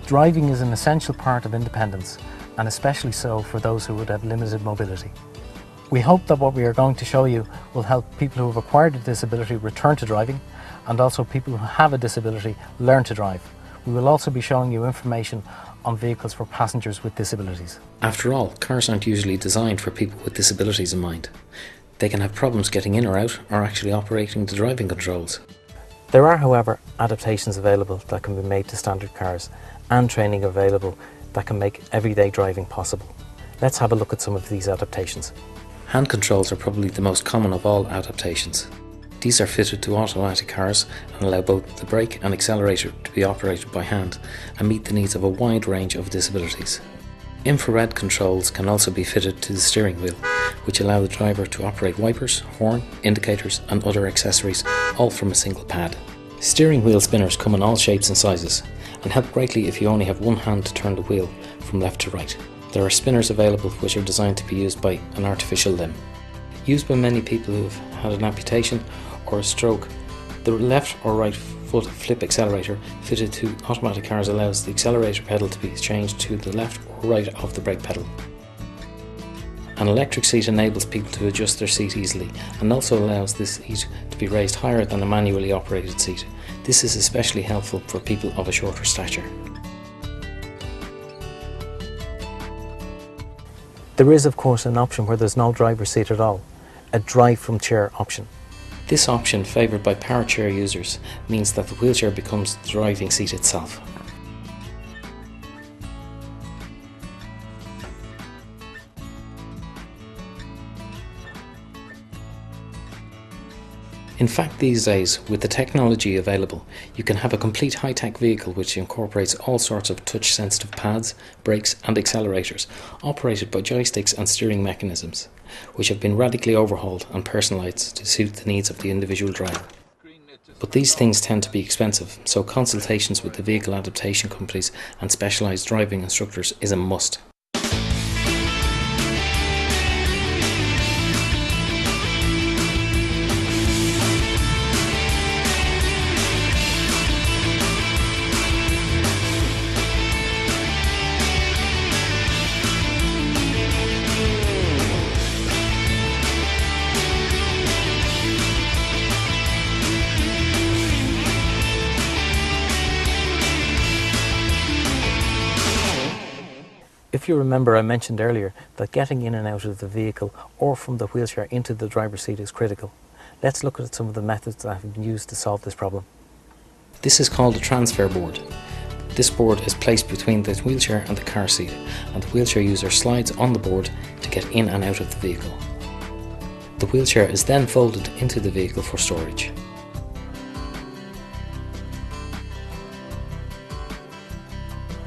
Driving is an essential part of independence, and especially so for those who would have limited mobility. We hope that what we are going to show you will help people who have acquired a disability return to driving, and also people who have a disability learn to drive. We will also be showing you information on vehicles for passengers with disabilities. After all, cars aren't usually designed for people with disabilities in mind. They can have problems getting in or out, or actually operating the driving controls. There are, however, adaptations available that can be made to standard cars, and training available that can make everyday driving possible. Let's have a look at some of these adaptations. Hand controls are probably the most common of all adaptations. These are fitted to automatic cars and allow both the brake and accelerator to be operated by hand and meet the needs of a wide range of disabilities. Infrared controls can also be fitted to the steering wheel, which allow the driver to operate wipers, horn, indicators and other accessories, all from a single pad. Steering wheel spinners come in all shapes and sizes and help greatly if you only have one hand to turn the wheel from left to right. There are spinners available which are designed to be used by an artificial limb. Used by many people who have had an amputation or a stroke, the left or right foot flip accelerator fitted to automatic cars allows the accelerator pedal to be changed to the left or right of the brake pedal. An electric seat enables people to adjust their seat easily and also allows this seat to be raised higher than a manually operated seat. This is especially helpful for people of a shorter stature. There is, of course, an option where there's no driver's seat at all, a drive from chair option. This option, favoured by power chair users, means that the wheelchair becomes the driving seat itself. In fact, these days, with the technology available, you can have a complete high-tech vehicle which incorporates all sorts of touch-sensitive pads, brakes and accelerators, operated by joysticks and steering mechanisms, which have been radically overhauled and personalised to suit the needs of the individual driver. But these things tend to be expensive, so consultations with the vehicle adaptation companies and specialised driving instructors is a must. If you remember, I mentioned earlier that getting in and out of the vehicle or from the wheelchair into the driver's seat is critical. Let's look at some of the methods that have been used to solve this problem. This is called a transfer board. This board is placed between the wheelchair and the car seat, and the wheelchair user slides on the board to get in and out of the vehicle. The wheelchair is then folded into the vehicle for storage.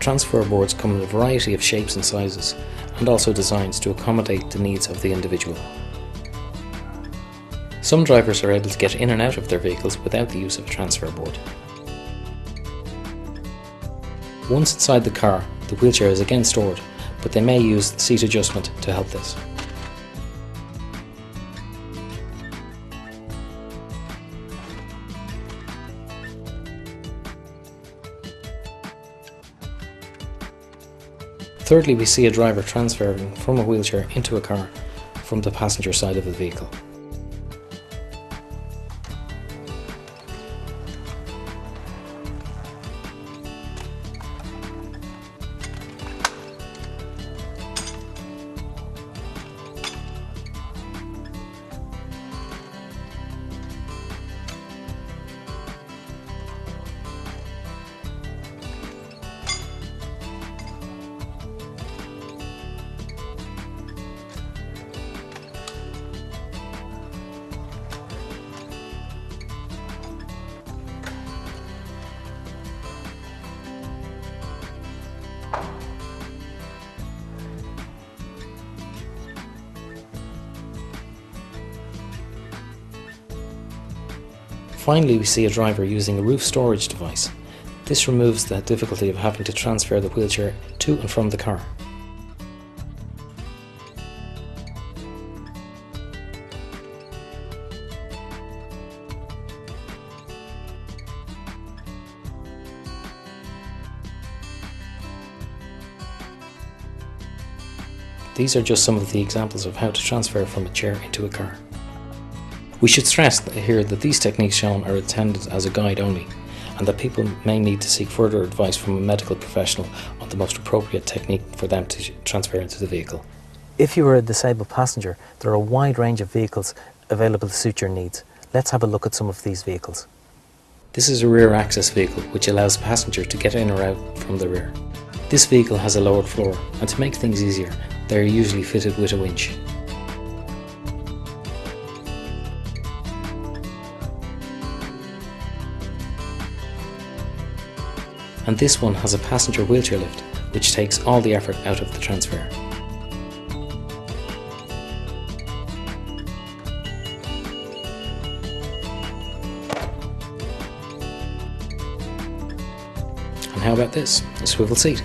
Transfer boards come in a variety of shapes and sizes, and also designs to accommodate the needs of the individual. Some drivers are able to get in and out of their vehicles without the use of a transfer board. Once inside the car, the wheelchair is again stored, but they may use the seat adjustment to help this. Thirdly, we see a driver transferring from a wheelchair into a car from the passenger side of the vehicle. Finally, we see a driver using a roof storage device. This removes the difficulty of having to transfer the wheelchair to and from the car. These are just some of the examples of how to transfer from a chair into a car. We should stress here that these techniques shown are intended as a guide only, and that people may need to seek further advice from a medical professional on the most appropriate technique for them to transfer into the vehicle. If you are a disabled passenger, there are a wide range of vehicles available to suit your needs. Let's have a look at some of these vehicles. This is a rear access vehicle which allows the passenger to get in or out from the rear. This vehicle has a lowered floor, and to make things easier, they are usually fitted with a winch. And this one has a passenger wheelchair lift, which takes all the effort out of the transfer. And how about this, a swivel seat?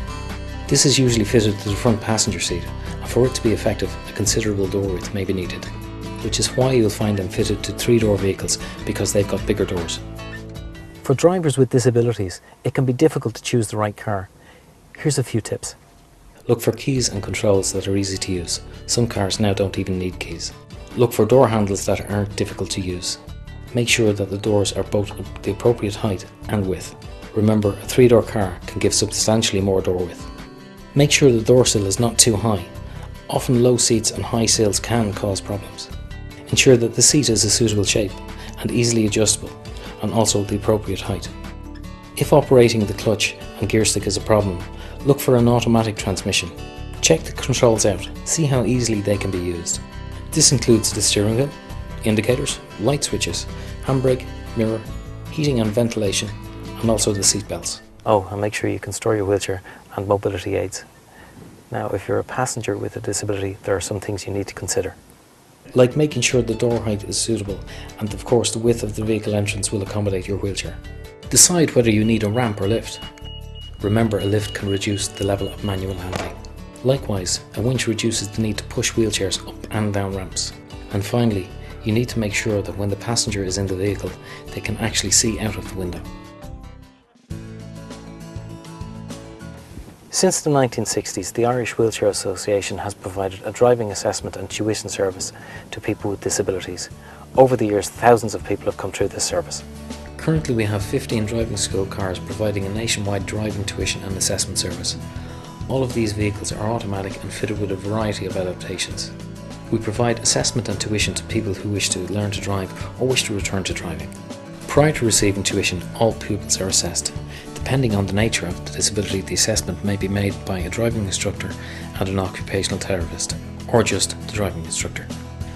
This is usually fitted to the front passenger seat, and for it to be effective, a considerable door width may be needed, which is why you'll find them fitted to 3-door vehicles, because they've got bigger doors. For drivers with disabilities, it can be difficult to choose the right car. Here's a few tips. Look for keys and controls that are easy to use. Some cars now don't even need keys. Look for door handles that aren't difficult to use. Make sure that the doors are both the appropriate height and width. Remember, a 3-door car can give substantially more door width. Make sure the door sill is not too high. Often low seats and high sills can cause problems. Ensure that the seat is a suitable shape and easily adjustable, and also the appropriate height. If operating the clutch and gear stick is a problem, look for an automatic transmission. Check the controls out, see how easily they can be used. This includes the steering wheel, indicators, light switches, handbrake, mirror, heating and ventilation, and also the seat belts. Oh, and make sure you can store your wheelchair and mobility aids. Now, if you're a passenger with a disability, there are some things you need to consider. Like making sure the door height is suitable, and of course the width of the vehicle entrance will accommodate your wheelchair. Decide whether you need a ramp or lift. Remember, a lift can reduce the level of manual handling. Likewise, a winch reduces the need to push wheelchairs up and down ramps. And finally, you need to make sure that when the passenger is in the vehicle, they can actually see out of the window. Since the 1960s, the Irish Wheelchair Association has provided a driving assessment and tuition service to people with disabilities. Over the years, thousands of people have come through this service. Currently we have 15 driving school cars providing a nationwide driving tuition and assessment service. All of these vehicles are automatic and fitted with a variety of adaptations. We provide assessment and tuition to people who wish to learn to drive or wish to return to driving. Prior to receiving tuition, all pupils are assessed. Depending on the nature of the disability, the assessment may be made by a driving instructor and an occupational therapist, or just the driving instructor.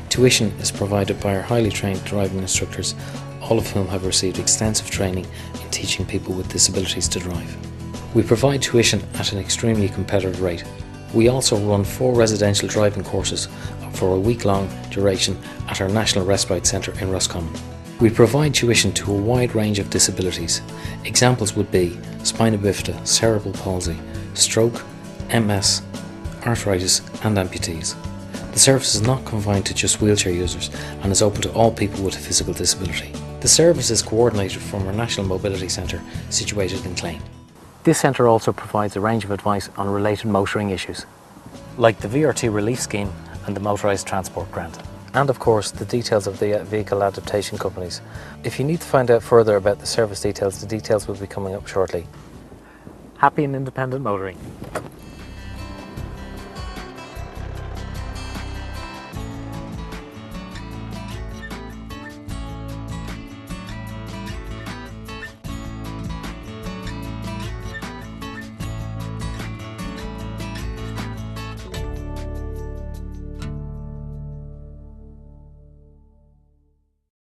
Tuition is provided by our highly trained driving instructors, all of whom have received extensive training in teaching people with disabilities to drive. We provide tuition at an extremely competitive rate. We also run 4 residential driving courses for a week-long duration at our National Respite Centre in Roscommon. We provide tuition to a wide range of disabilities. Examples would be spina bifida, cerebral palsy, stroke, MS, arthritis and amputees. The service is not confined to just wheelchair users and is open to all people with a physical disability. The service is coordinated from our National Mobility Centre situated in Clane. This centre also provides a range of advice on related motoring issues, like the VRT relief scheme and the motorised transport grant. And of course the details of the vehicle adaptation companies. If you need to find out further about the service details, the details will be coming up shortly. Happy and independent motoring.